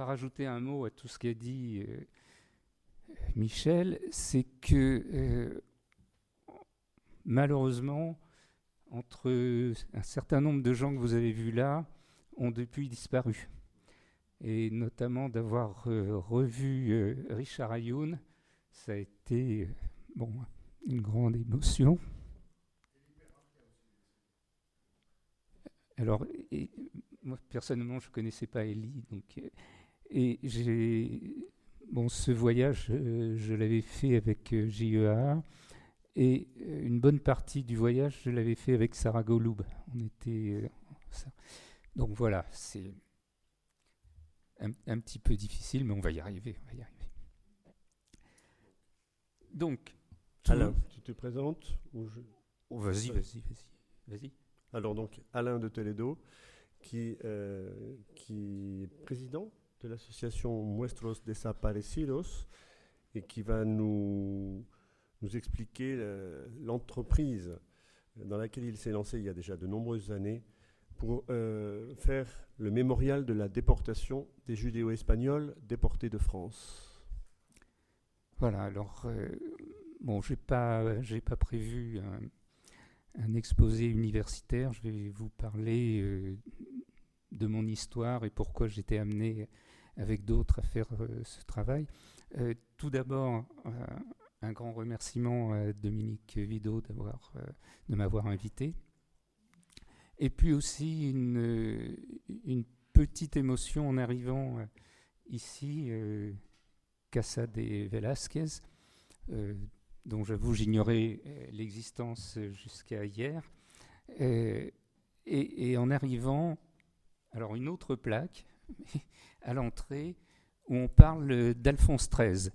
rajouter un mot à tout ce qu'a dit Michel, c'est que malheureusement, entre un certain nombre de gens que vous avez vus là, ont depuis disparu. Et notamment d'avoir revu Richard Ayoun, ça a été une grande émotion. Alors, moi personnellement, je ne connaissais pas Elie, donc, et ce voyage, je l'avais fait avec JEA, et une bonne partie du voyage, je l'avais fait avec Sarah Goloub. On était, donc voilà, c'est un petit peu difficile, mais on va y arriver. Donc, Alain, tu te présentes Vas-y. Alors donc, Alain de Toledo, qui est président de l'association Nuestros Desaparecidos et qui va nous expliquer l'entreprise dans laquelle il s'est lancé il y a déjà de nombreuses années pour faire le mémorial de la déportation des judéo-espagnols déportés de France. Voilà, alors, j'ai pas prévu un exposé universitaire. Je vais vous parler de mon histoire et pourquoi j'étais amené avec d'autres à faire ce travail. Tout d'abord, un grand remerciement à Dominique Vidot de m'avoir invité. Et puis aussi une petite émotion en arrivant ici, Casa de Velázquez, dont j'avoue j'ignorais l'existence jusqu'à hier. Et en arrivant, alors une autre plaque à l'entrée où on parle d'Alphonse XIII.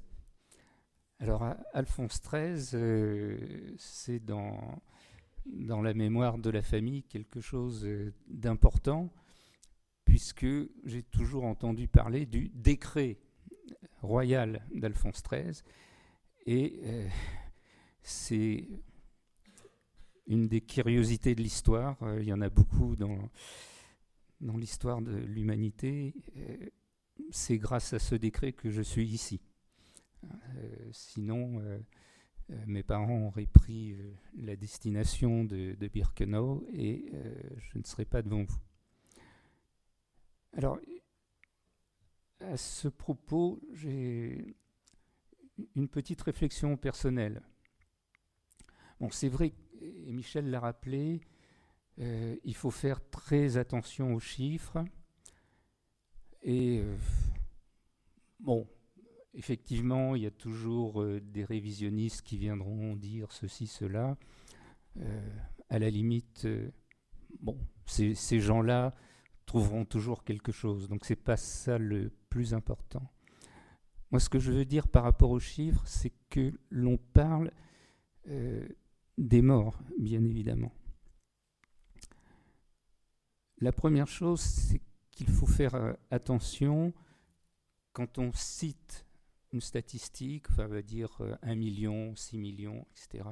Alors Alphonse XIII, c'est dans la mémoire de la famille quelque chose d'important, puisque j'ai toujours entendu parler du décret royal d'Alphonse XIII, et c'est une des curiosités de l'histoire. Il y en a beaucoup dans l'histoire de l'humanité. C'est grâce à ce décret que je suis ici. Sinon, mes parents auraient pris la destination de Birkenau et je ne serais pas devant vous. Alors, à ce propos, j'ai une petite réflexion personnelle. Bon, c'est vrai, et Michel l'a rappelé, il faut faire très attention aux chiffres. Et effectivement, il y a toujours des révisionnistes qui viendront dire ceci, cela. À la limite, ces gens-là trouveront toujours quelque chose. Donc, ce n'est pas ça le plus important. Moi, ce que je veux dire par rapport aux chiffres, c'est que l'on parle des morts, bien évidemment. La première chose, c'est qu'il faut faire attention quand on cite une statistique, on va dire 1 million, 6 millions, etc.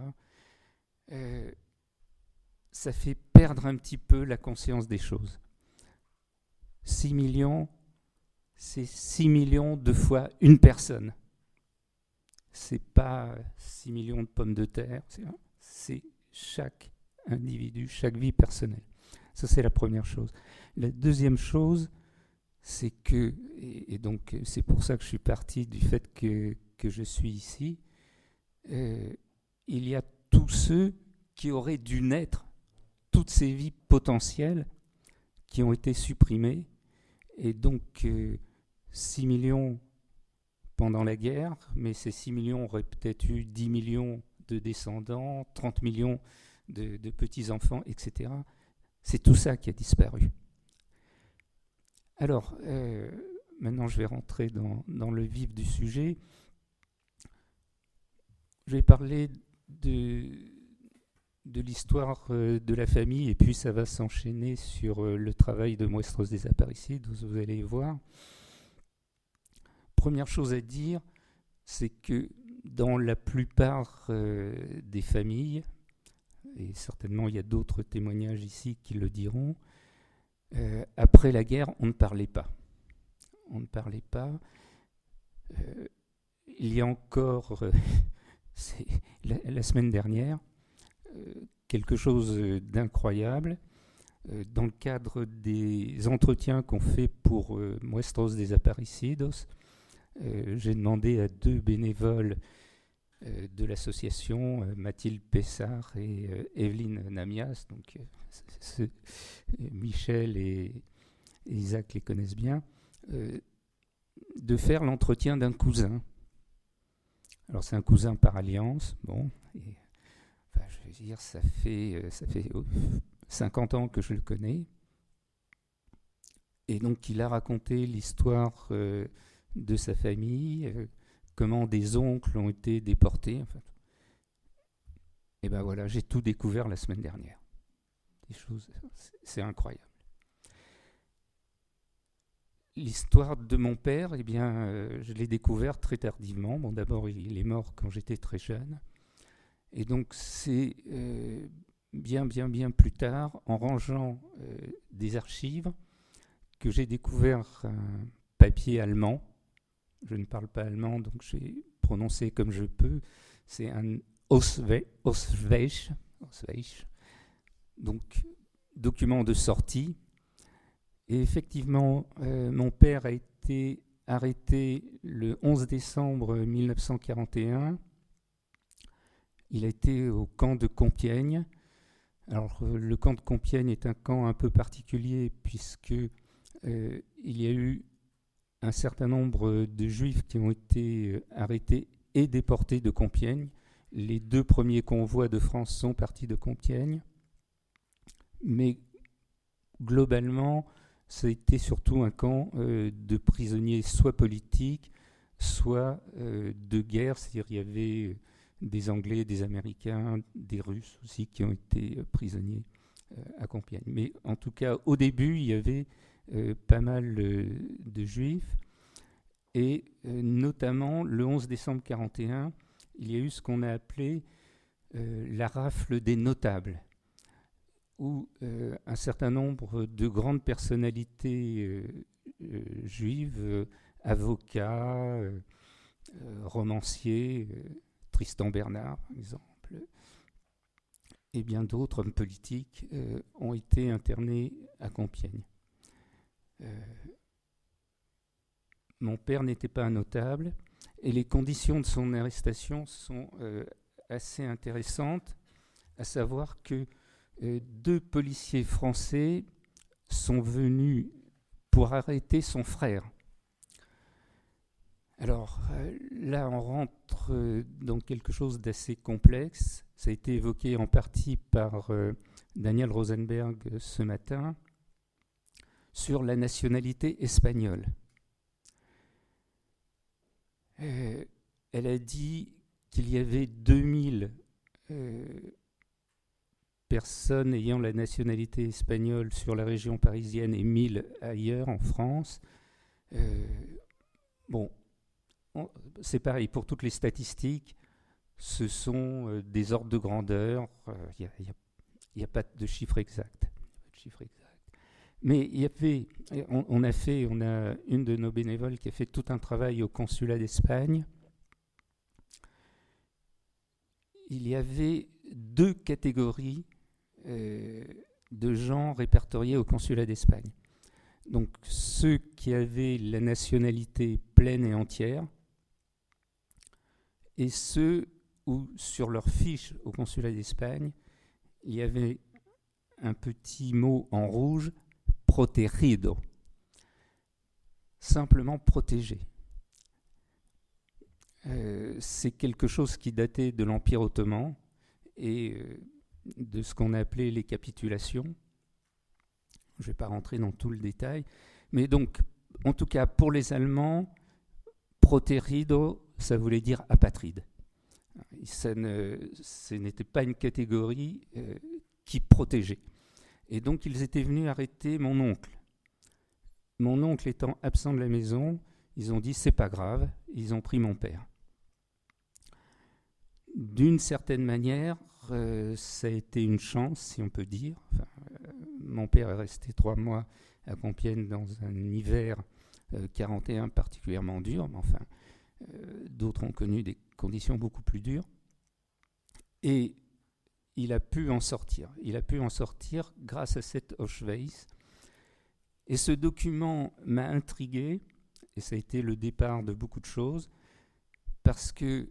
Ça fait perdre un petit peu la conscience des choses. 6 millions, c'est 6 millions de fois une personne. C'est pas 6 millions de pommes de terre, c'est chaque individu, chaque vie personnelle. Ça, c'est la première chose. La deuxième chose, c'est que, et donc c'est pour ça que je suis parti du fait que je suis ici, il y a tous ceux qui auraient dû naître, toutes ces vies potentielles qui ont été supprimées, et donc 6 millions pendant la guerre, mais ces 6 millions auraient peut-être eu 10 millions de descendants, 30 millions de petits-enfants, etc. C'est tout ça qui a disparu. Alors, maintenant je vais rentrer dans le vif du sujet. Je vais parler de l'histoire de la famille, et puis ça va s'enchaîner sur le travail de Nuestros Desaparecidos, vous allez voir. Première chose à dire, c'est que dans la plupart des familles, et certainement il y a d'autres témoignages ici qui le diront, après la guerre, on ne parlait pas. on ne parlait pas. Il y a encore, c'est la semaine dernière, quelque chose d'incroyable. Dans le cadre des entretiens qu'on fait pour Muestros Desaparecidos, j'ai demandé à 2 bénévoles de l'association, Mathilde Pessard et Evelyne Namias, donc Michel et Isaac les connaissent bien, de faire l'entretien d'un cousin. Alors c'est un cousin par alliance, bon, et, enfin, je veux dire, ça fait 50 ans que je le connais, et donc il a raconté l'histoire de sa famille, comment des oncles ont été déportés. Enfin, et ben voilà, j'ai tout découvert la semaine dernière. Des choses, c'est incroyable. L'histoire de mon père, eh bien, je l'ai découvert très tardivement. Bon, d'abord, il est mort quand j'étais très jeune. Et donc, c'est bien plus tard, en rangeant des archives, que j'ai découvert un papier allemand. Je ne parle pas allemand, donc j'ai prononcé comme je peux. C'est un Ausweis, donc document de sortie. Et effectivement, mon père a été arrêté le 11 décembre 1941. Il a été au camp de Compiègne. Alors, le camp de Compiègne est un camp un peu particulier puisque il y a eu un certain nombre de Juifs qui ont été arrêtés et déportés de Compiègne. Les 2 premiers convois de France sont partis de Compiègne. Mais globalement, ça a été surtout un camp de prisonniers soit politiques, soit de guerre. C'est-à-dire qu'il y avait des Anglais, des Américains, des Russes aussi qui ont été prisonniers à Compiègne. Mais en tout cas, au début, il y avait pas mal de Juifs. Et notamment, le 11 décembre 1941, il y a eu ce qu'on a appelé la rafle des notables, où un certain nombre de grandes personnalités juives, avocats, romanciers, Tristan Bernard par exemple, et bien d'autres hommes politiques ont été internés à Compiègne. Mon père n'était pas un notable, et les conditions de son arrestation sont assez intéressantes, à savoir que 2 policiers français sont venus pour arrêter son frère. Alors là, on rentre dans quelque chose d'assez complexe. Ça a été évoqué en partie par Daniel Rosenberg ce matin, sur la nationalité espagnole. Elle a dit qu'il y avait 2000 personnes ayant la nationalité espagnole sur la région parisienne et 1000 ailleurs en France. Bon, c'est pareil pour toutes les statistiques, ce sont des ordres de grandeur, il n'y a pas de chiffre exact. Mais il y avait, on a une de nos bénévoles qui a fait tout un travail au consulat d'Espagne. Il y avait 2 catégories de gens répertoriés au consulat d'Espagne. Donc ceux qui avaient la nationalité pleine et entière, et ceux où sur leur fiche au consulat d'Espagne, il y avait un petit mot en rouge, protegido, simplement protégé. C'est quelque chose qui datait de l'Empire ottoman et de ce qu'on a appelé les capitulations. Je ne vais pas rentrer dans tout le détail, mais donc, en tout cas, pour les Allemands, protegido, ça voulait dire apatride. Ce n'était pas une catégorie qui protégeait. Et donc, ils étaient venus arrêter mon oncle. Mon oncle étant absent de la maison, ils ont dit c'est pas grave, ils ont pris mon père. D'une certaine manière, ça a été une chance, si on peut dire. Enfin, mon père est resté 3 mois à Compiègne dans un hiver 41 particulièrement dur, mais enfin, d'autres ont connu des conditions beaucoup plus dures. Et il a pu en sortir. Il a pu en sortir grâce à cet Auschwitz. Et ce document m'a intrigué, et ça a été le départ de beaucoup de choses, parce que,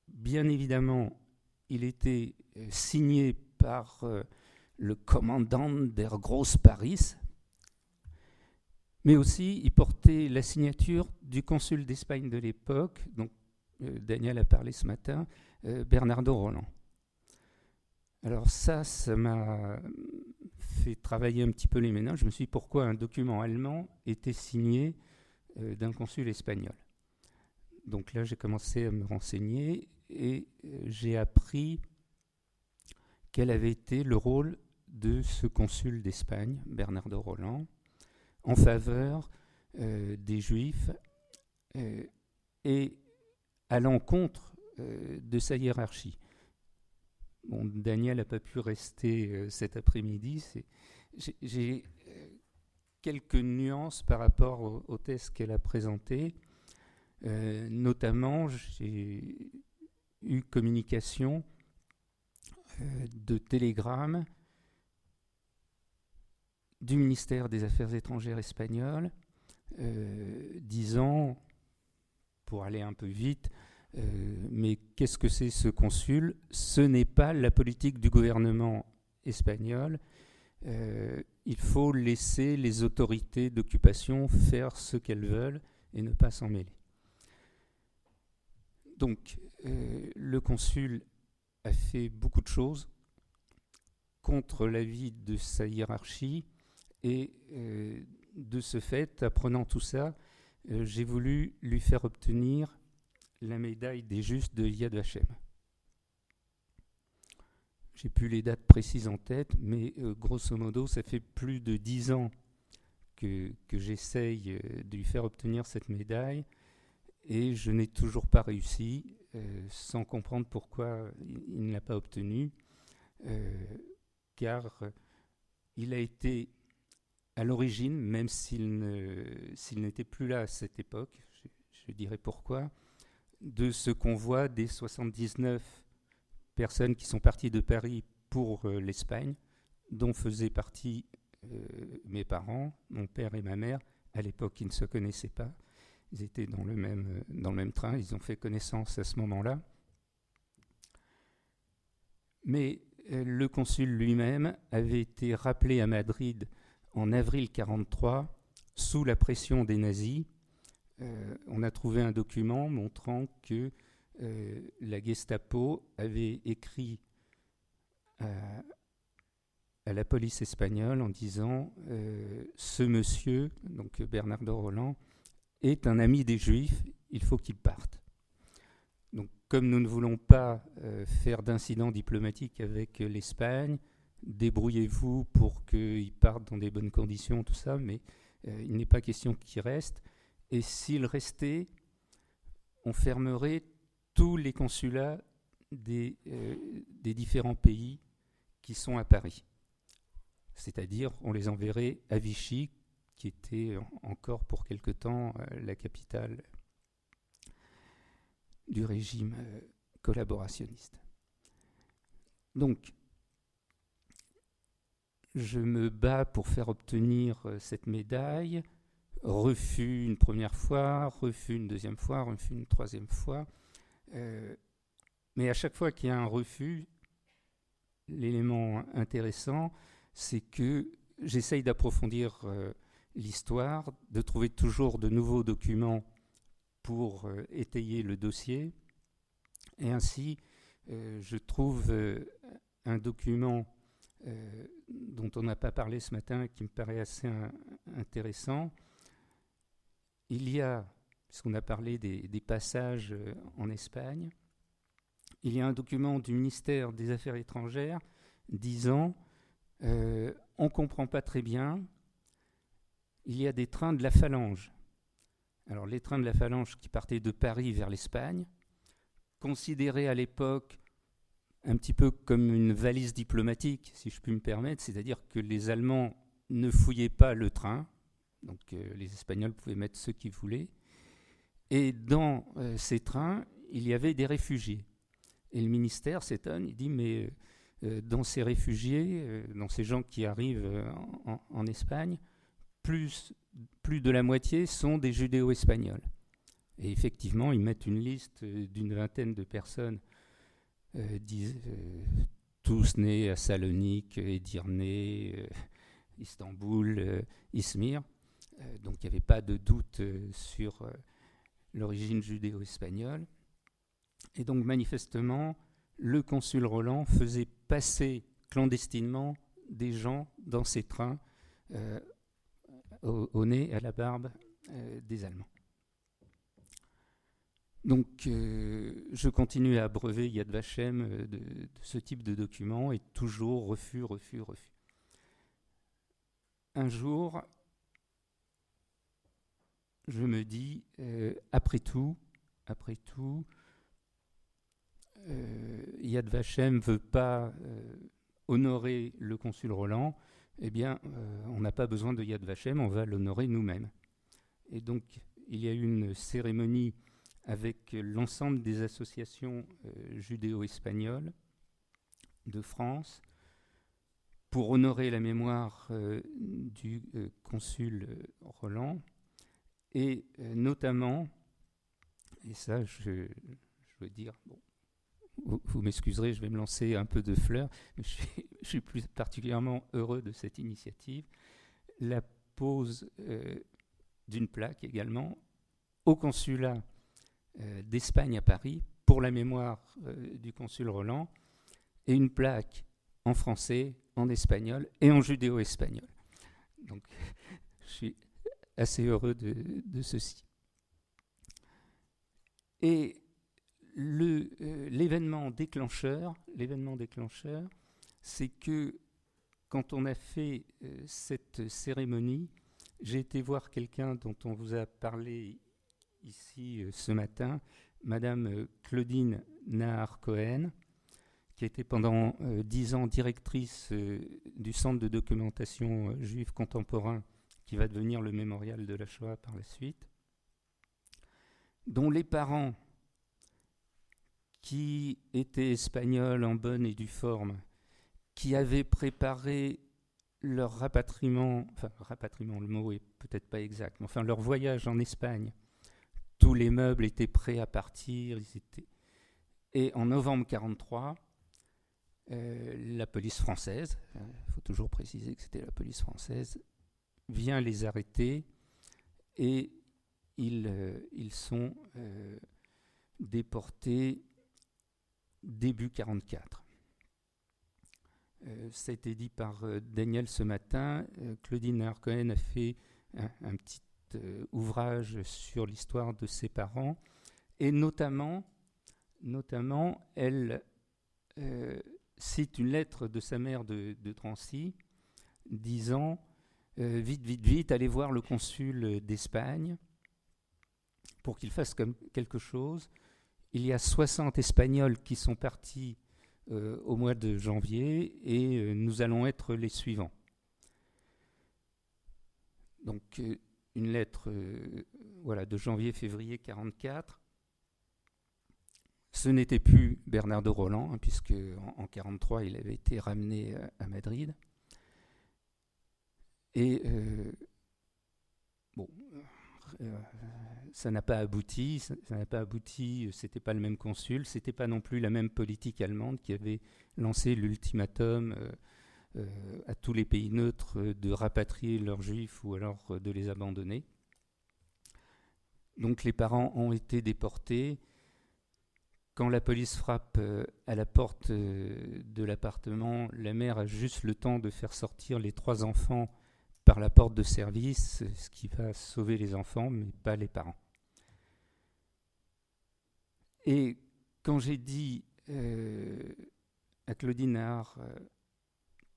bien évidemment, il était signé par le commandant der Großparis, mais aussi il portait la signature du consul d'Espagne de l'époque, dont Daniel a parlé ce matin, Bernardo Roland. Alors ça m'a fait travailler un petit peu les méninges. Je me suis dit pourquoi un document allemand était signé d'un consul espagnol. Donc là, j'ai commencé à me renseigner et j'ai appris quel avait été le rôle de ce consul d'Espagne, Bernardo Roland, en faveur des Juifs et à l'encontre de sa hiérarchie. Bon, Daniel n'a pas pu rester cet après-midi. J'ai quelques nuances par rapport au test qu'elle a présenté. Notamment, j'ai eu communication de télégrammes du ministère des Affaires étrangères espagnol disant, pour aller un peu vite, mais qu'est-ce que c'est ce consul ? Ce n'est pas la politique du gouvernement espagnol. Il faut laisser les autorités d'occupation faire ce qu'elles veulent et ne pas s'en mêler. Donc, le consul a fait beaucoup de choses contre l'avis de sa hiérarchie et de ce fait, apprenant tout ça, j'ai voulu lui faire obtenir la médaille des Justes de Yad Vashem. J'ai plus les dates précises en tête, mais grosso modo, ça fait plus de 10 ans que j'essaye de lui faire obtenir cette médaille et je n'ai toujours pas réussi, sans comprendre pourquoi il ne l'a pas obtenue, car il a été à l'origine, même s'il n'était plus là à cette époque, je dirais pourquoi, de ce convoi des 79 personnes qui sont parties de Paris pour l'Espagne, dont faisaient partie mes parents, mon père et ma mère. À l'époque, ils ne se connaissaient pas. Ils étaient dans le même train, ils ont fait connaissance à ce moment-là. Mais le consul lui-même avait été rappelé à Madrid en avril 1943 sous la pression des nazis. On a trouvé un document montrant que la Gestapo avait écrit à la police espagnole en disant ce monsieur, donc Bernardo Roland, est un ami des Juifs, il faut qu'il parte. Donc, comme nous ne voulons pas faire d'incident diplomatique avec l'Espagne, débrouillez-vous pour qu'il parte dans des bonnes conditions, tout ça, mais il n'est pas question qu'il reste. Et s'il restait, on fermerait tous les consulats des différents pays qui sont à Paris. C'est-à-dire, on les enverrait à Vichy, qui était encore pour quelque temps la capitale du régime collaborationniste. Donc, je me bats pour faire obtenir cette médaille. Refus une première fois, refus une deuxième fois, refus une troisième fois. Mais à chaque fois qu'il y a un refus, l'élément intéressant, c'est que j'essaye d'approfondir l'histoire, de trouver toujours de nouveaux documents pour étayer le dossier. Et ainsi, je trouve un document dont on n'a pas parlé ce matin, qui me paraît assez intéressant. Il y a, puisqu'on a parlé des passages en Espagne, il y a un document du ministère des Affaires étrangères disant on ne comprend pas très bien, il y a des trains de la Phalange. Alors les trains de la Phalange qui partaient de Paris vers l'Espagne, considérés à l'époque un petit peu comme une valise diplomatique, si je puis me permettre, c'est-à-dire que les Allemands ne fouillaient pas le train, Donc les Espagnols pouvaient mettre ceux qu'ils voulaient. Et dans ces trains, il y avait des réfugiés. Et le ministère s'étonne, il dit mais dans ces réfugiés, dans ces gens qui arrivent en Espagne, plus de la moitié sont des judéo-espagnols. Et effectivement, ils mettent une liste d'une vingtaine de personnes, tous nés à Salonique, Edirne, Istanbul, Izmir. Donc il n'y avait pas de doute sur l'origine judéo-espagnole. Et donc manifestement, le consul Roland faisait passer clandestinement des gens dans ses trains au nez, à la barbe des Allemands. Donc je continue à abreuver Yad Vashem de ce type de documents et toujours refus. Un jour, je me dis, après tout, Yad Vashem ne veut pas honorer le consul Roland, eh bien, on n'a pas besoin de Yad Vashem, on va l'honorer nous-mêmes. Et donc, il y a eu une cérémonie avec l'ensemble des associations judéo-espagnoles de France pour honorer la mémoire du consul Roland, et notamment, et ça, je veux dire, bon, vous m'excuserez, je vais me lancer un peu de fleurs, mais je suis plus particulièrement heureux de cette initiative. La pose d'une plaque également au consulat d'Espagne à Paris pour la mémoire du consul Roland, et une plaque en français, en espagnol et en judéo-espagnol. Donc je suis assez heureux de ceci. Et l'événement déclencheur, c'est que quand on a fait cette cérémonie, j'ai été voir quelqu'un dont on vous a parlé ici ce matin, Madame Claudine Nahar-Cohen, qui a été pendant 10 ans directrice du Centre de documentation juive contemporain, qui va devenir le mémorial de la Shoah par la suite, dont les parents, qui étaient espagnols en bonne et due forme, qui avaient préparé leur rapatriement, le mot est peut-être pas exact, mais enfin leur voyage en Espagne. Tous les meubles étaient prêts à partir. Et en novembre 1943, la police française, il faut toujours préciser que c'était la police française, vient les arrêter et ils sont déportés début 1944. Ça a été dit par Daniel ce matin. Claudine Nahar-Cohen a fait un petit ouvrage sur l'histoire de ses parents, et notamment elle cite une lettre de sa mère de Drancy disant vite, allez voir le consul d'Espagne pour qu'il fasse quelque chose. Il y a 60 Espagnols qui sont partis au mois de janvier et nous allons être les suivants. Donc une lettre de janvier-février 1944. Ce n'était plus Bernardo Roland, puisque en 1943, il avait été ramené à Madrid. Et ça n'a pas abouti. C'était pas le même consul, c'était pas non plus la même politique allemande qui avait lancé l'ultimatum à tous les pays neutres de rapatrier leurs juifs ou alors de les abandonner. Donc les parents ont été déportés. Quand la police frappe à la porte de l'appartement, la mère a juste le temps de faire sortir les 3 enfants par la porte de service, ce qui va sauver les enfants, mais pas les parents. Et quand j'ai dit à Claudine Nahar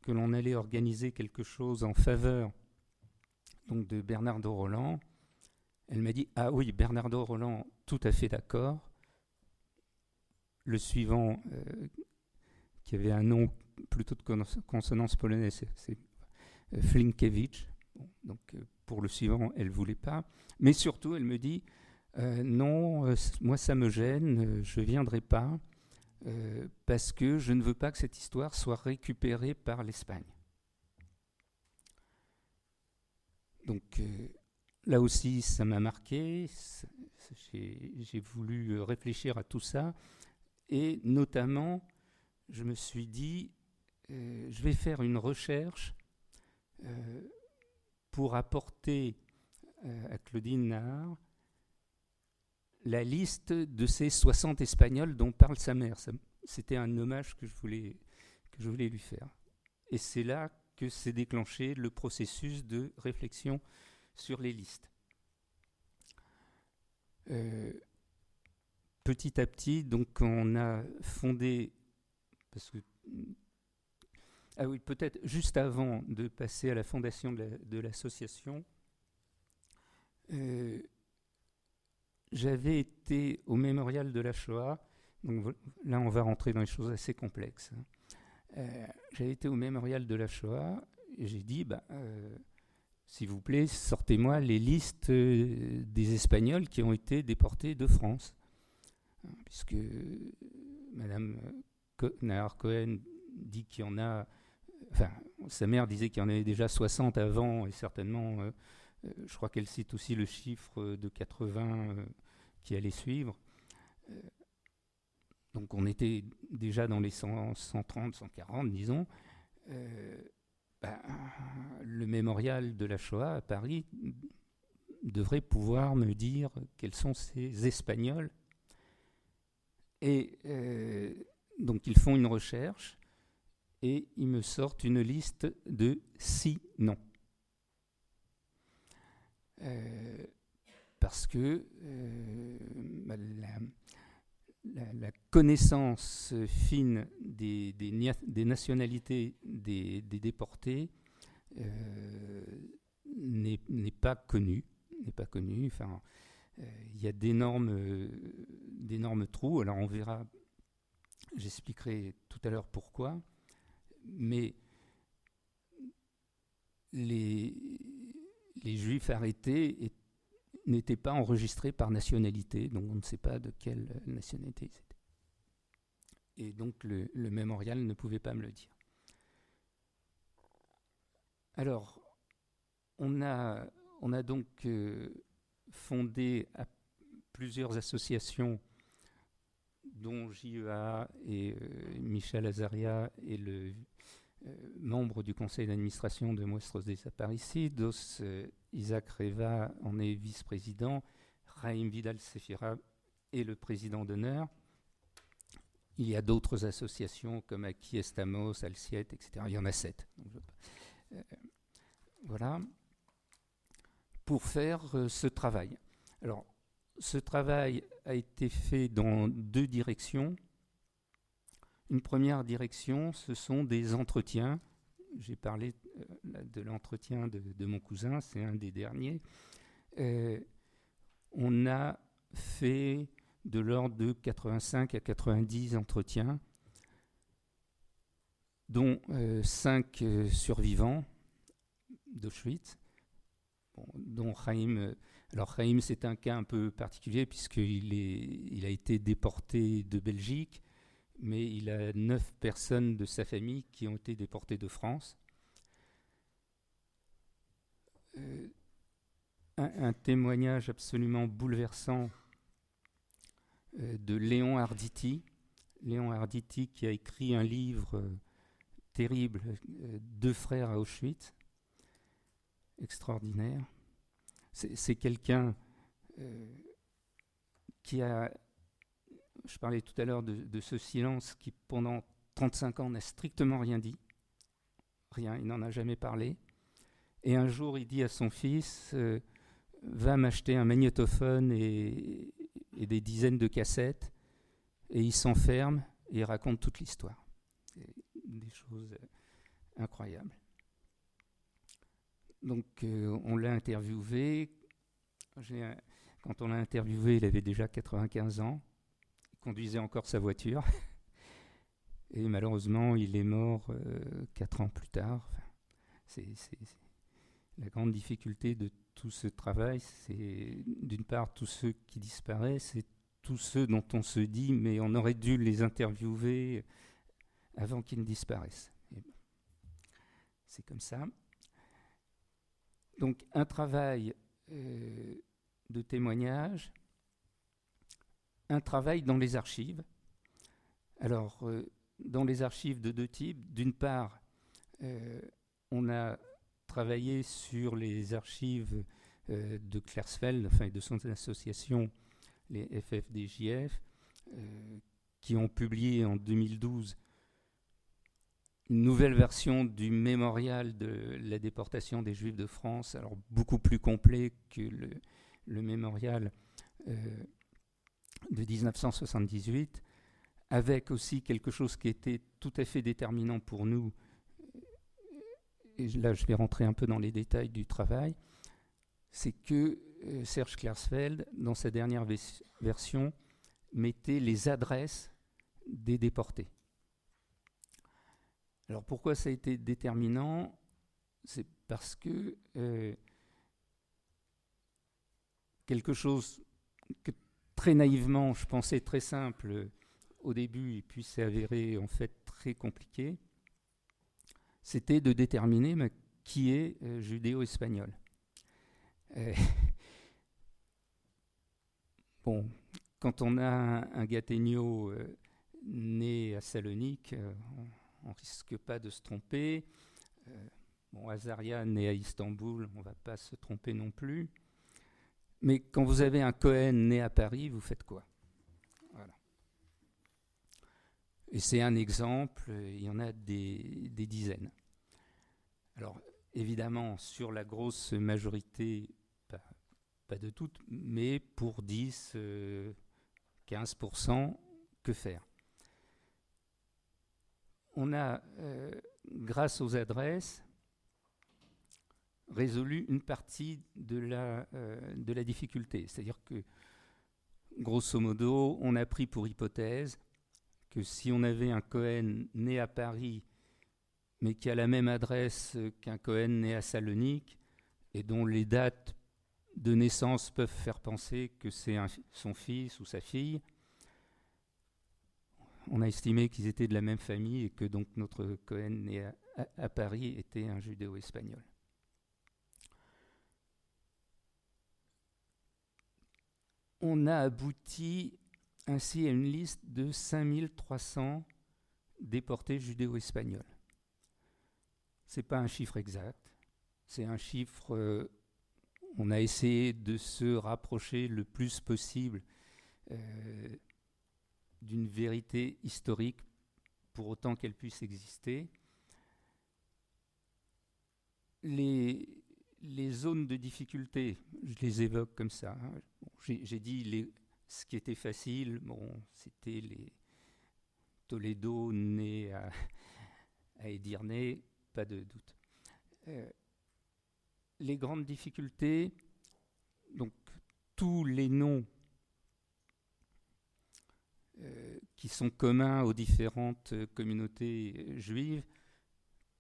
que l'on allait organiser quelque chose en faveur donc de Bernardo Roland, elle m'a dit « Ah oui, Bernardo Roland, tout à fait d'accord. » Le suivant, qui avait un nom plutôt de consonance polonaise, c'est Flinkiewicz. Bon, Donc pour le suivant, elle ne voulait pas. Mais surtout, elle me dit, non, moi ça me gêne, je ne viendrai pas, parce que je ne veux pas que cette histoire soit récupérée par l'Espagne. Donc là aussi, ça m'a marqué, j'ai voulu réfléchir à tout ça, et notamment, je me suis dit, je vais faire une recherche pour apporter à Claudine Nahar la liste de ces 60 Espagnols dont parle sa mère. C'était un hommage que je voulais lui faire. Et c'est là que s'est déclenché le processus de réflexion sur les listes. Petit à petit, donc on a fondé, parce que ah oui, peut-être juste avant de passer à la fondation de l'association, j'avais été au mémorial de la Shoah. Donc là, on va rentrer dans les choses assez complexes. J'avais été au mémorial de la Shoah et j'ai dit, s'il vous plaît, sortez-moi les listes des Espagnols qui ont été déportés de France. Puisque Madame Nahar Cohen dit qu'il y en a... Enfin, sa mère disait qu'il y en avait déjà 60 avant, et certainement, je crois qu'elle cite aussi le chiffre de 80 qui allait suivre. Donc on était déjà dans les 130, 140, disons. Le mémorial de la Shoah à Paris devrait pouvoir me dire quels sont ces Espagnols. Et donc ils font une recherche et ils me sortent une liste de 6 noms. Parce que la connaissance fine des nationalités des déportés n'est pas connue. Enfin, il y a d'énormes trous. Alors on verra, j'expliquerai tout à l'heure pourquoi. Mais les Juifs arrêtés n'étaient pas enregistrés par nationalité, donc on ne sait pas de quelle nationalité ils étaient. Et donc le mémorial ne pouvait pas me le dire. Alors, on a donc fondé plusieurs associations, dont JEA et Michel Azaria et le membre du conseil d'administration de Muestros Desaparecidos, Isaac Reva en est vice-président, Raïm Vidal-Sefira est le président d'honneur. Il y a d'autres associations comme Aquí Estamos, Alciet, etc. Il y en a 7. Donc voilà, pour faire ce travail. Alors, ce travail a été fait dans 2 directions. Une première direction, ce sont des entretiens. J'ai parlé de l'entretien de mon cousin, c'est un des derniers. On a fait de l'ordre de 85 à 90 entretiens, dont 5 survivants d'Auschwitz, dont Chaim. Alors Chaim, c'est un cas un peu particulier puisqu'il a été déporté de Belgique, mais il a 9 personnes de sa famille qui ont été déportées de France. Un témoignage absolument bouleversant de Léon Arditi. Léon Arditi qui a écrit un livre terrible, 2 frères à Auschwitz, extraordinaire. C'est quelqu'un qui a... Je parlais tout à l'heure de ce silence qui, pendant 35 ans, n'a strictement rien dit. Rien, il n'en a jamais parlé. Et un jour, il dit à son fils, va m'acheter un magnétophone et des dizaines de cassettes. Et il s'enferme et il raconte toute l'histoire. C'est des choses incroyables. Donc, on l'a interviewé. Quand on l'a interviewé, il avait déjà 95 ans. Il conduisait encore sa voiture. Et malheureusement, il est mort 4 ans plus tard. Enfin, la grande difficulté de tout ce travail, c'est d'une part tous ceux qui disparaissent et tous ceux dont on se dit mais on aurait dû les interviewer avant qu'ils ne disparaissent. Et bon, c'est comme ça. Donc un travail de témoignage, un travail dans les archives. Alors, dans les archives de deux types, d'une part, on a travaillé sur les archives de Klersfeld, enfin de son association, les FFDJF, qui ont publié en 2012 une nouvelle version du mémorial de la déportation des Juifs de France, alors beaucoup plus complet que le mémorial de 1978, avec aussi quelque chose qui était tout à fait déterminant pour nous. Et là, je vais rentrer un peu dans les détails du travail. C'est que Serge Klersfeld, dans sa dernière version, mettait les adresses des déportés. Alors pourquoi ça a été déterminant ? C'est parce que quelque chose que très naïvement, je pensais très simple au début, et puis s'est avéré en fait très compliqué, c'était de déterminer qui est judéo-espagnol. Bon, quand on a un Gattegno né à Salonique, on ne risque pas de se tromper. Bon, Azaria né à Istanbul, on ne va pas se tromper non plus. Mais quand vous avez un Cohen né à Paris, vous faites quoi ? Voilà. Et c'est un exemple, il y en a des dizaines. Alors, évidemment, sur la grosse majorité, pas de toutes, mais pour 10, 15%, que faire ? On a, grâce aux adresses, résolu une partie de la difficulté. C'est-à-dire que, grosso modo, on a pris pour hypothèse que si on avait un Cohen né à Paris, mais qui a la même adresse qu'un Cohen né à Salonique, et dont les dates de naissance peuvent faire penser que c'est son fils ou sa fille, on a estimé qu'ils étaient de la même famille et que donc notre Cohen né à Paris était un judéo-espagnol. On a abouti ainsi à une liste de 5300 déportés judéo-espagnols. Ce n'est pas un chiffre exact, c'est un chiffre, on a essayé de se rapprocher le plus possible d'une vérité historique, pour autant qu'elle puisse exister. Les zones de difficulté, je les évoque comme ça. Hein. Bon, j'ai dit ce qui était facile, bon, c'était les Toledo né à Edirne, pas de doute. Les grandes difficultés, donc tous les noms qui sont communs aux différentes communautés juives,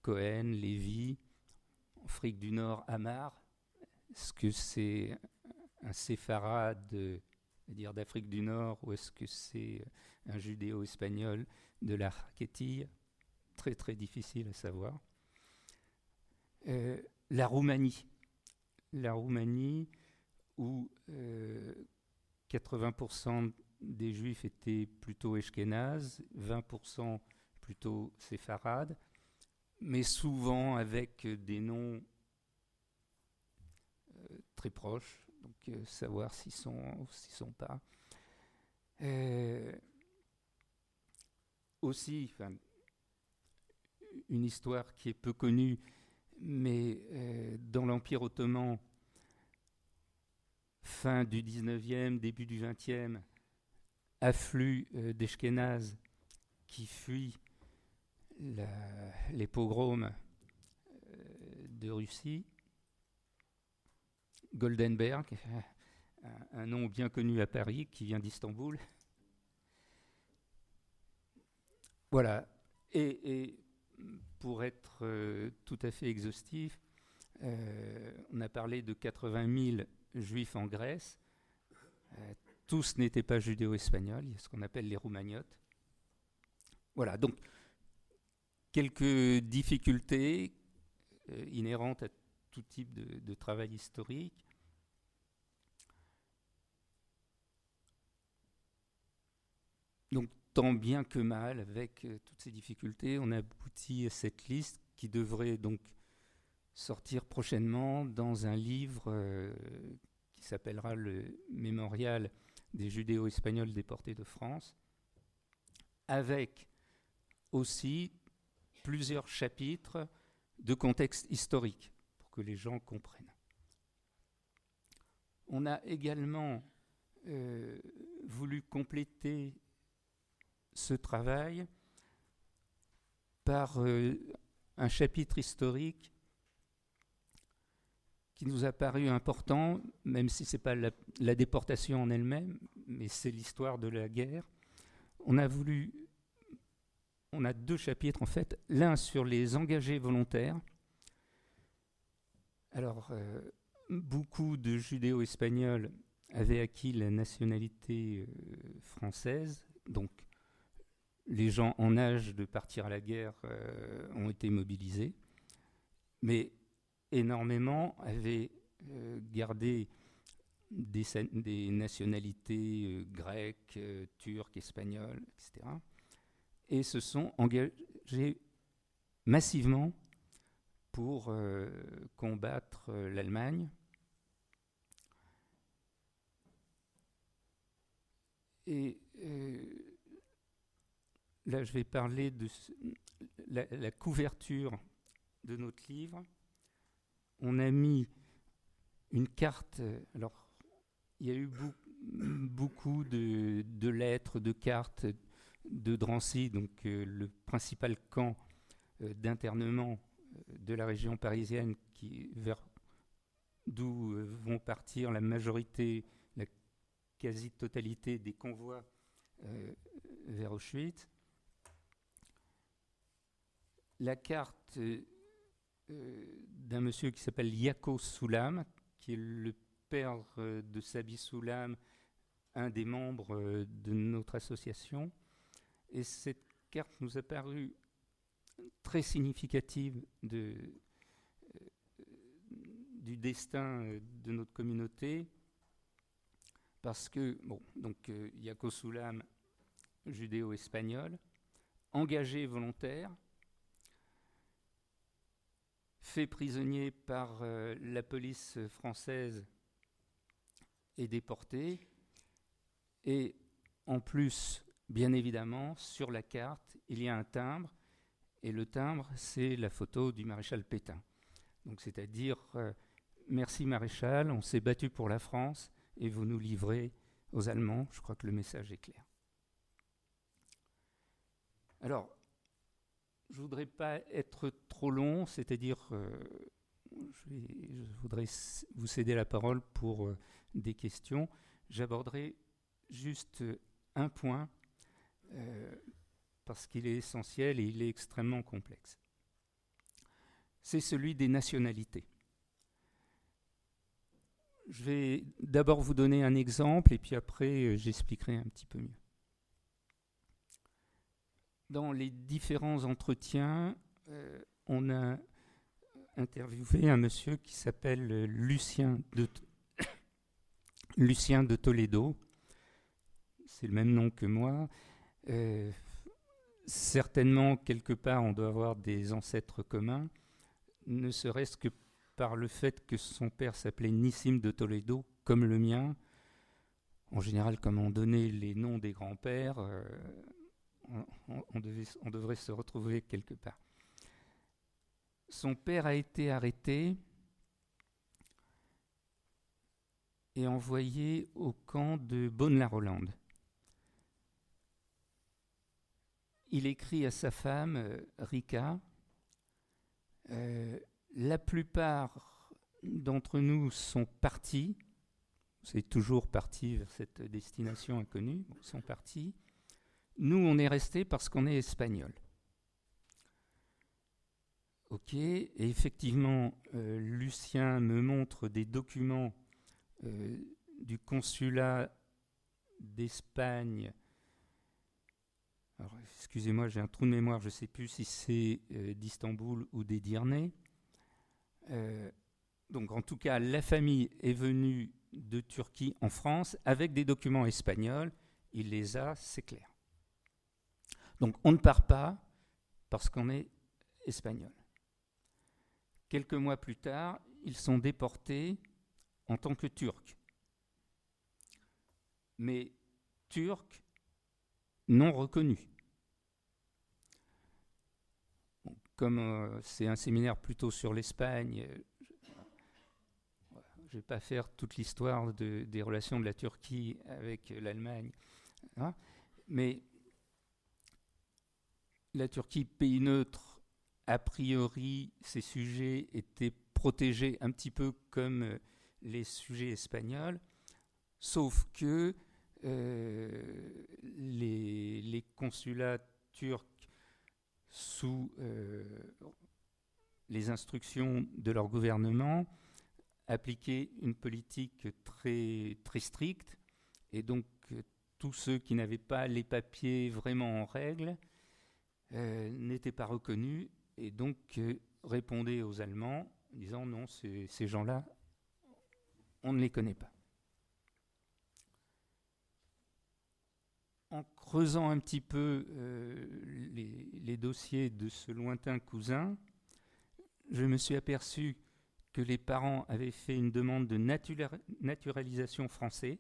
Cohen, Lévi, Afrique du Nord, Amar, est-ce que c'est un séfarade d'Afrique du Nord ou est-ce que c'est un judéo-espagnol de la Raquetille ? Très très difficile à savoir. La Roumanie où 80% des juifs étaient plutôt ashkénazes, 20% plutôt séfarades, mais souvent avec des noms très proches, donc savoir s'ils sont ou s'ils ne sont pas. Aussi, une histoire qui est peu connue, mais dans l'Empire ottoman, fin du 19e, début du 20e, afflux d'Ashkénazes qui fuient les pogroms de Russie. Goldenberg, un nom bien connu à Paris, qui vient d'Istanbul. Voilà. Et pour être tout à fait exhaustif, on a parlé de 80 000 juifs en Grèce. Tous n'étaient pas judéo-espagnols, il y a ce qu'on appelle les roumagnotes. Voilà, donc quelques difficultés inhérentes à tout type de travail historique. Donc, tant bien que mal, avec toutes ces difficultés, on a abouti à cette liste qui devrait donc sortir prochainement dans un livre qui s'appellera le Mémorial des judéo-espagnols déportés de France, avec aussi plusieurs chapitres de contexte historique pour que les gens comprennent. On a également voulu compléter ce travail par un chapitre historique qui nous a paru important, même si ce n'est pas la déportation en elle-même, mais c'est l'histoire de la guerre. On a 2 chapitres en fait, l'un sur les engagés volontaires. Alors, beaucoup de judéo-espagnols avaient acquis la nationalité française, donc les gens en âge de partir à la guerre ont été mobilisés, mais énormément avaient gardé des nationalités grecques, turques, espagnoles, etc. Et se sont engagés massivement pour combattre l'Allemagne. Et là, je vais parler de la couverture de notre livre. On a mis une carte. Alors, il y a eu beaucoup de lettres, de cartes de Drancy, donc le principal camp d'internement de la région parisienne, d'où vont partir la majorité, la quasi-totalité des convois vers Auschwitz. La carte d'un monsieur qui s'appelle Yako Soulam, qui est le père de Sabi Soulam, un des membres de notre association. Et cette carte nous a paru très significative du destin de notre communauté, parce que, Yako Soulam, judéo-espagnol, engagé volontaire, fait prisonnier par la police française et déporté. Et en plus, bien évidemment, sur la carte, il y a un timbre. Et le timbre, c'est la photo du maréchal Pétain. Donc, c'est-à-dire, merci maréchal, on s'est battu pour la France et vous nous livrez aux Allemands. Je crois que le message est clair. Alors, je ne voudrais pas être trop long, c'est-à-dire, je voudrais vous céder la parole pour des questions. J'aborderai juste un point, parce qu'il est essentiel et il est extrêmement complexe. C'est celui des nationalités. Je vais d'abord vous donner un exemple et puis après j'expliquerai un petit peu mieux. Dans les différents entretiens, on a interviewé un monsieur qui s'appelle Lucien de Toledo. C'est le même nom que moi. Certainement, quelque part, on doit avoir des ancêtres communs, ne serait-ce que par le fait que son père s'appelait Nissim de Toledo, comme le mien. En général, comme on donnait les noms des grands-pères, on devrait se retrouver quelque part. Son père a été arrêté et envoyé au camp de Bonne-la-Rolande. Il écrit à sa femme, Rika, la plupart d'entre nous sont partis, c'est toujours parti vers cette destination inconnue, ils sont partis. Nous, on est restés parce qu'on est espagnols. Ok, et effectivement, Lucien me montre des documents du consulat d'Espagne. Alors, excusez-moi, j'ai un trou de mémoire, je ne sais plus si c'est d'Istanbul ou d'Edirne. Donc, en tout cas, la famille est venue de Turquie en France avec des documents espagnols. Il les a, c'est clair. Donc, on ne part pas parce qu'on est espagnol. Quelques mois plus tard, ils sont déportés en tant que Turcs. Mais Turcs non reconnus. Bon, comme c'est un séminaire plutôt sur l'Espagne, je ne vais pas faire toute l'histoire des relations de la Turquie avec l'Allemagne. Hein, mais la Turquie, pays neutre, a priori, ces sujets étaient protégés un petit peu comme les sujets espagnols, sauf que les consulats turcs, sous les instructions de leur gouvernement, appliquaient une politique très, très stricte, et donc tous ceux qui n'avaient pas les papiers vraiment en règle n'étaient pas reconnus, et donc répondaient aux Allemands en disant non, ces gens-là, on ne les connaît pas. En creusant un petit peu les dossiers de ce lointain cousin, je me suis aperçu que les parents avaient fait une demande de naturalisation française,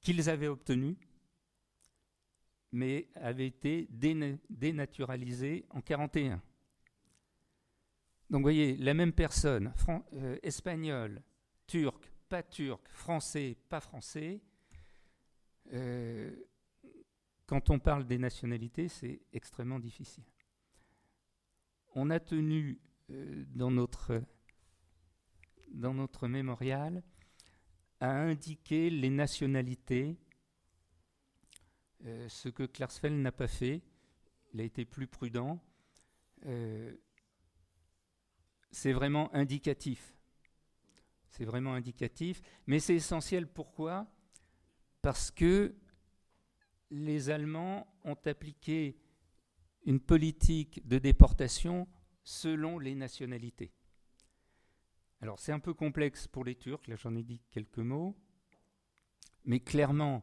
qu'ils avaient obtenue, mais avaient été dénaturalisés en 1941. Donc vous voyez, la même personne, espagnol, turc, pas turc, français, pas français, quand on parle des nationalités, c'est extrêmement difficile. On a tenu dans notre mémorial à indiquer les nationalités, ce que Klarsfeld n'a pas fait. Il a été plus prudent. C'est vraiment indicatif. C'est vraiment indicatif, mais c'est essentiel. Pourquoi ? Parce que les Allemands ont appliqué une politique de déportation selon les nationalités. Alors c'est un peu complexe pour les Turcs, là j'en ai dit quelques mots, mais clairement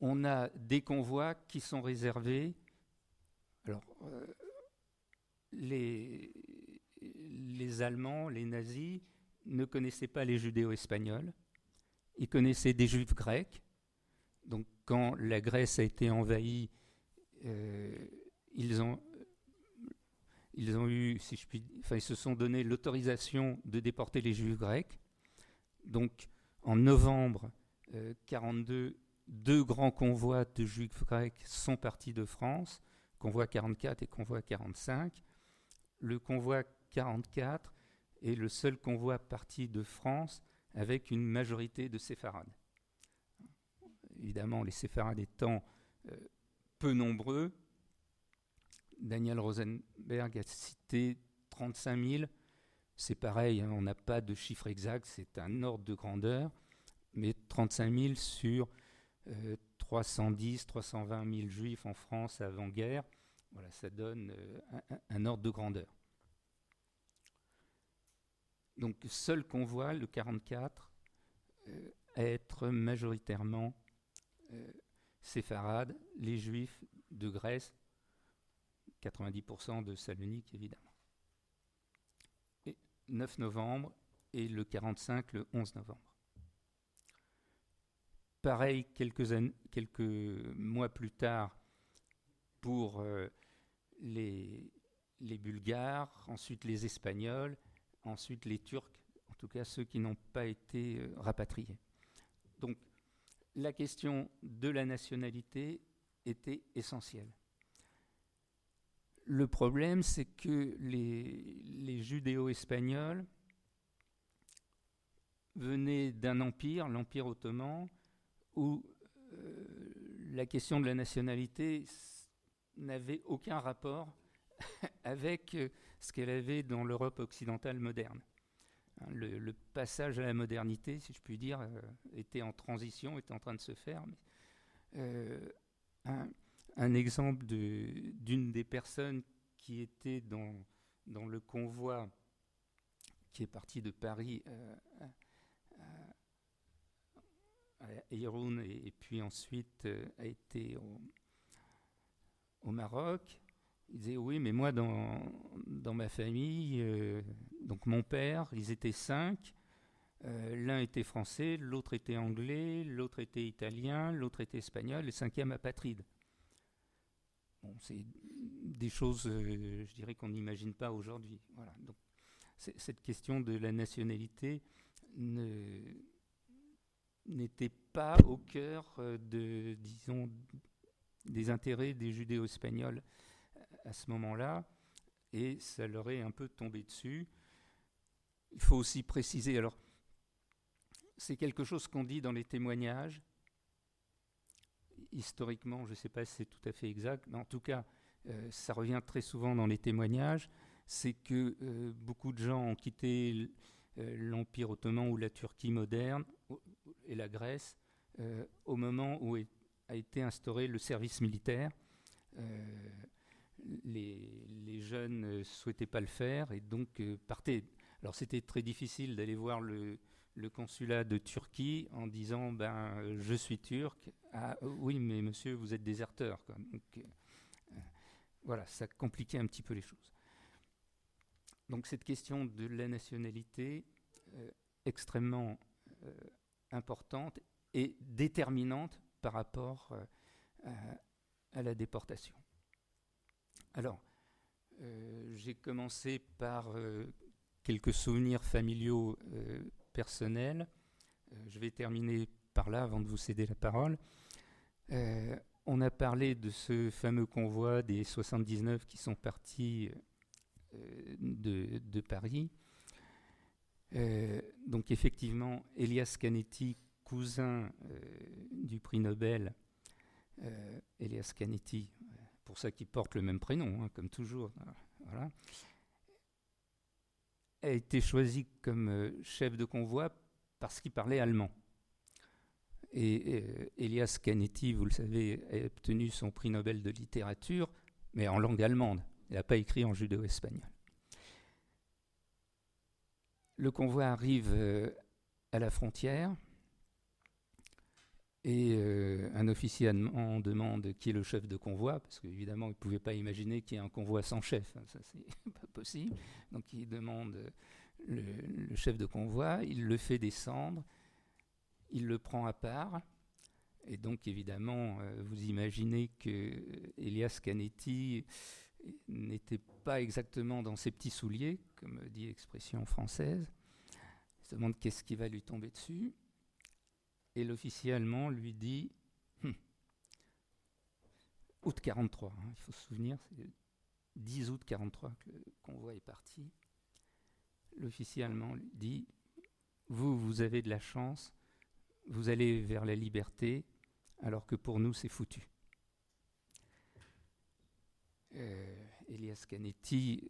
on a des convois qui sont réservés. Alors les Allemands, les nazis, ne connaissaient pas les judéo-espagnols, ils connaissaient des juifs grecs. Donc quand la Grèce a été envahie, ils ont eu, si je puis, ils se sont donné l'autorisation de déporter les Juifs grecs. Donc en novembre 1942, deux grands convois de Juifs grecs sont partis de France, convoi 44 et convoi 45. Le convoi 44 est le seul convoi parti de France avec une majorité de séfarades. Évidemment, les séfarades étant peu nombreux, Daniel Rosenberg a cité 35 000. C'est pareil, hein, on n'a pas de chiffre exact, c'est un ordre de grandeur, mais 35 000 sur 310, 320 000 juifs en France avant-guerre, voilà, ça donne un ordre de grandeur. Donc, seul convoi, le 44, à être majoritairement séfarades, les juifs de Grèce, 90% de Salonique évidemment. Et 9 novembre et le 45 le 11 novembre. Pareil, quelques mois plus tard pour les Bulgares, ensuite les Espagnols, ensuite les Turcs, en tout cas ceux qui n'ont pas été rapatriés. Donc la question de la nationalité était essentielle. Le problème, c'est que les judéo-espagnols venaient d'un empire, l'Empire ottoman, où la question de la nationalité n'avait aucun rapport avec ce qu'elle avait dans l'Europe occidentale moderne. Le passage à la modernité, si je puis dire, était en transition, était en train de se faire. Un exemple d'une des personnes qui était dans le convoi qui est parti de Paris à Irun et puis ensuite a été au Maroc. Il disait oui, mais moi dans ma famille, donc mon père, ils étaient 5. L'un était français, l'autre était anglais, l'autre était italien, l'autre était espagnol, le 5e apatride. Bon, c'est des choses, je dirais, qu'on n'imagine pas aujourd'hui. Voilà. Donc, cette question de la nationalité n'était pas au cœur disons, des intérêts des judéo-espagnols à ce moment-là, et ça leur est un peu tombé dessus. Il faut aussi préciser, alors, c'est quelque chose qu'on dit dans les témoignages. Historiquement, je ne sais pas si c'est tout à fait exact, mais en tout cas, ça revient très souvent dans les témoignages, c'est que beaucoup de gens ont quitté l'Empire ottoman ou la Turquie moderne et la Grèce au moment où a été instauré le service militaire. Les jeunes ne souhaitaient pas le faire et donc partaient. Alors c'était très difficile d'aller voir le consulat de Turquie en disant je suis turc. Ah oui, mais monsieur, vous êtes déserteur, quoi. Donc, voilà, ça compliquait un petit peu les choses. Donc cette question de la nationalité extrêmement importante et déterminante par rapport à la déportation. Alors, j'ai commencé par quelques souvenirs familiaux personnels. Je vais terminer par là avant de vous céder la parole. On a parlé de ce fameux convoi des 79 qui sont partis de Paris. Donc effectivement, Elias Canetti, cousin du prix Nobel, Elias Canetti, pour ça qu'il porte le même prénom, comme toujours, voilà, a été choisi comme chef de convoi parce qu'il parlait allemand. Et Elias Canetti, vous le savez, a obtenu son prix Nobel de littérature, mais en langue allemande. Il n'a pas écrit en judéo-espagnol. Le convoi arrive à la frontière et un officier allemand demande qui est le chef de convoi, parce qu'évidemment, il ne pouvait pas imaginer qu'il y ait un convoi sans chef. Ça, c'est pas possible. Donc, il demande le chef de convoi, il le fait descendre, il le prend à part. Et donc, évidemment, vous imaginez que Elias Canetti n'était pas exactement dans ses petits souliers, comme dit l'expression française. Il se demande qu'est-ce qui va lui tomber dessus. Et l'officier allemand lui dit août 43, il faut se souvenir, c'est le 10 août 43 que le convoi est parti. L'officier allemand lui dit vous avez de la chance, vous allez vers la liberté, alors que pour nous c'est foutu. Elias Canetti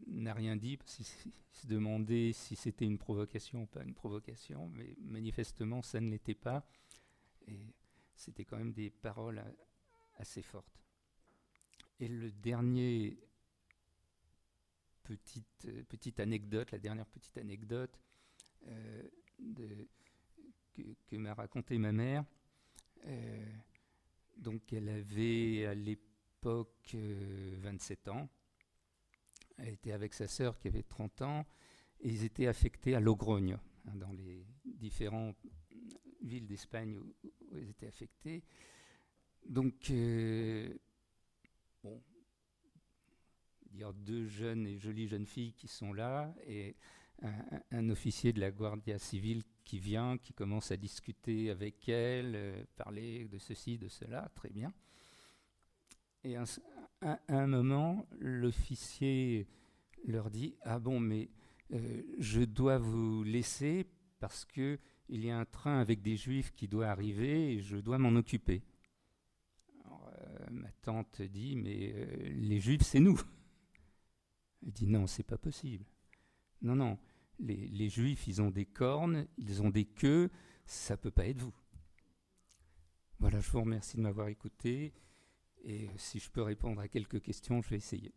n'a rien dit parce qu'il se demandait si c'était une provocation ou pas une provocation, mais manifestement ça ne l'était pas et c'était quand même des paroles assez fortes. Et le dernier petite anecdote, la dernière petite anecdote que m'a raconté ma mère, donc elle avait à l'époque 27 ans. Elle était avec sa sœur qui avait 30 ans et ils étaient affectés à Logroño, dans les différentes villes d'Espagne où ils étaient affectés. Donc, dire deux jeunes et jolies jeunes filles qui sont là et un officier de la Guardia Civile qui vient, qui commence à discuter avec elle, parler de ceci, de cela, très bien. Et à un moment, l'officier leur dit « Ah bon, mais je dois vous laisser parce qu'il y a un train avec des juifs qui doit arriver et je dois m'en occuper. » Alors, ma tante dit « Mais les juifs, c'est nous. Il dit non, c'est pas possible. Non, non, les Juifs, ils ont des cornes, ils ont des queues, ça peut pas être vous. Voilà, je vous remercie de m'avoir écouté, et si je peux répondre à quelques questions, je vais essayer.